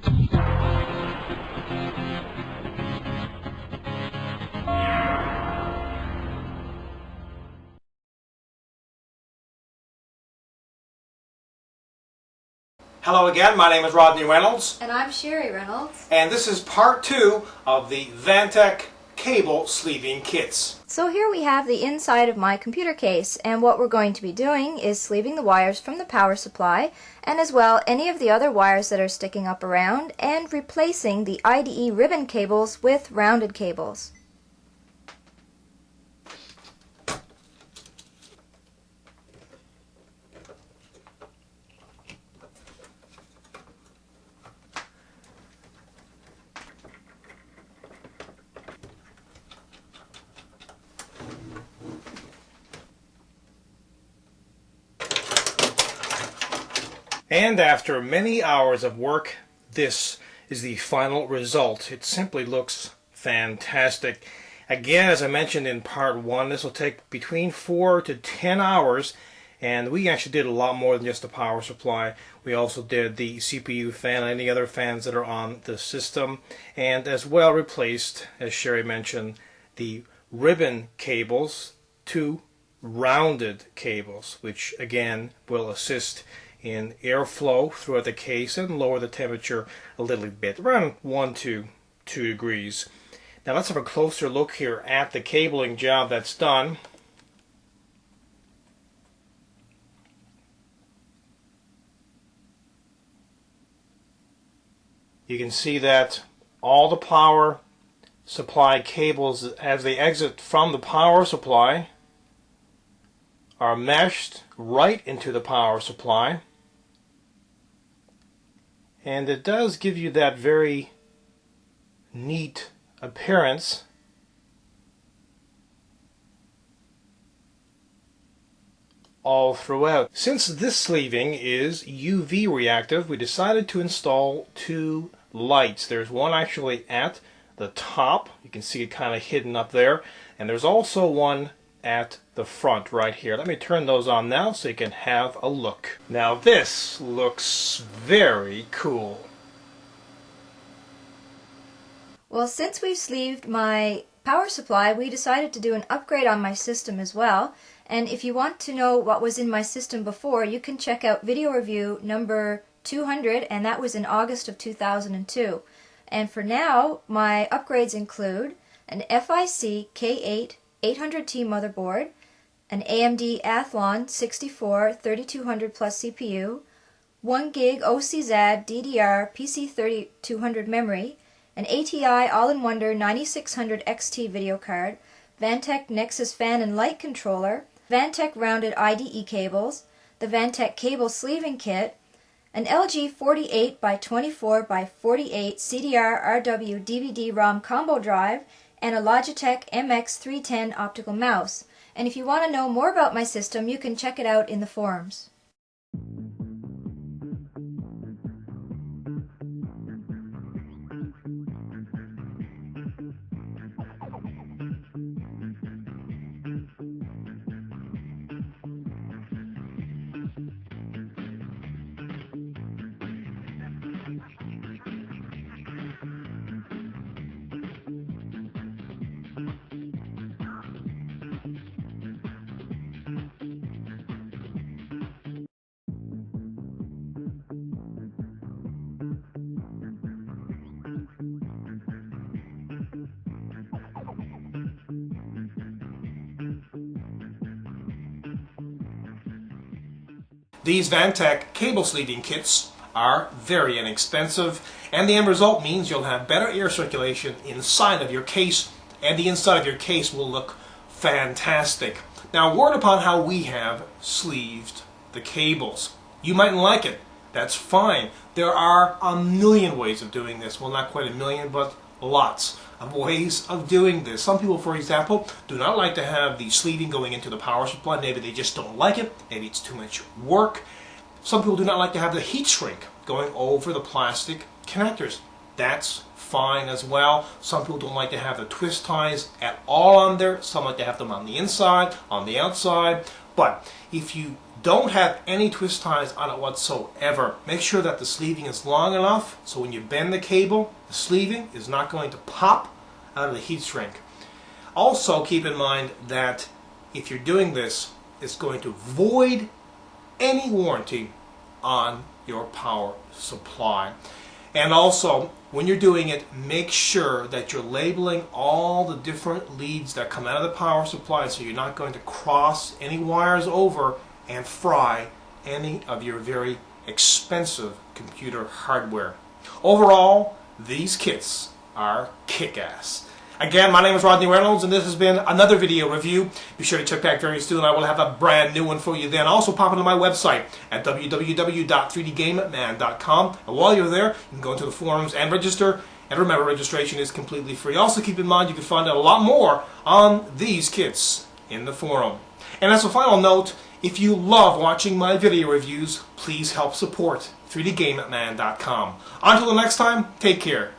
Hello again, my name is Rodney Reynolds. And I'm Sherry Reynolds. And this is part 2 of the Vantec cable sleeving kits. So here we have the inside of my computer case, and what we're going to be doing is sleeving the wires from the power supply, and as well any of the other wires that are sticking up around, and replacing the IDE ribbon cables with rounded cables. And after many hours of work, this is the final result. It simply looks fantastic. Again, as I mentioned in part 1, this will take between 4 to 10 hours, and we actually did a lot more than just the power supply. We also did the CPU fan and any other fans that are on the system, and as well replaced, as Sherry mentioned, the ribbon cables to rounded cables, which again will assist in airflow throughout the case and lower the temperature a little bit, around 1 to 2 degrees. Now let's have a closer look here at the cabling job that's done. You can see that all the power supply cables, as they exit from the power supply, are meshed right into the power supply. And it does give you that very neat appearance. All throughout. Since this sleeving is UV reactive, we decided to install 2 lights. There's one actually at the top. You can see it kind of hidden up there. And there's also one at the front right here. Let me turn those on now so you can have a look. Now this looks very cool. Well, since we've sleeved my power supply, we decided to do an upgrade on my system as well. And if you want to know what was in my system before, you can check out video review number 200, and that was in August of 2002. And for now, my upgrades include an FIC K8 800T motherboard, an AMD Athlon 64 3200 plus CPU, 1 gig OCZAD DDR PC3200 memory, an ATI All-in-Wonder 9600 XT video card, Vantec Nexus fan and light controller, Vantec rounded IDE cables, the Vantec cable sleeving kit, an LG 48 by 24 by 48 CDR RW DVD-ROM combo drive, and a Logitech MX310 optical mouse. And if you want to know more about my system, you can check it out in the forums. These Vantec cable sleeving kits are very inexpensive, and the end result means you'll have better air circulation inside of your case, and the inside of your case will look fantastic. Now, word upon how we have sleeved the cables. You mightn't like it. That's fine. There are a million ways of doing this. Well, not quite a million, but lots of ways of doing this. Some people, for example, do not like to have the sleeving going into the power supply. Maybe they just don't like it. Maybe it's too much work. Some people do not like to have the heat shrink going over the plastic connectors. That's fine as well. Some people don't like to have the twist ties at all on there. Some like to have them on the inside, on the outside. But if you Don't have any twist ties on it whatsoever. Make sure that the sleeving is long enough so when you bend the cable, the sleeving is not going to pop out of the heat shrink. Also keep in mind that if you're doing this, it's going to void any warranty on your power supply. And also, when you're doing it, make sure that you're labeling all the different leads that come out of the power supply so you're not going to cross any wires over and fry any of your very expensive computer hardware. Overall, these kits are kick-ass. Again, my name is Rodney Reynolds, and this has been another video review. Be sure to check back very soon. I will have a brand new one for you then. Also, pop into my website at www.3dgameman.com. And while you're there, you can go into the forums and register. And remember, registration is completely free. Also, keep in mind you can find out a lot more on these kits in the forum. And as a final note, if you love watching my video reviews, please help support 3dgameman.com. Until the next time, take care.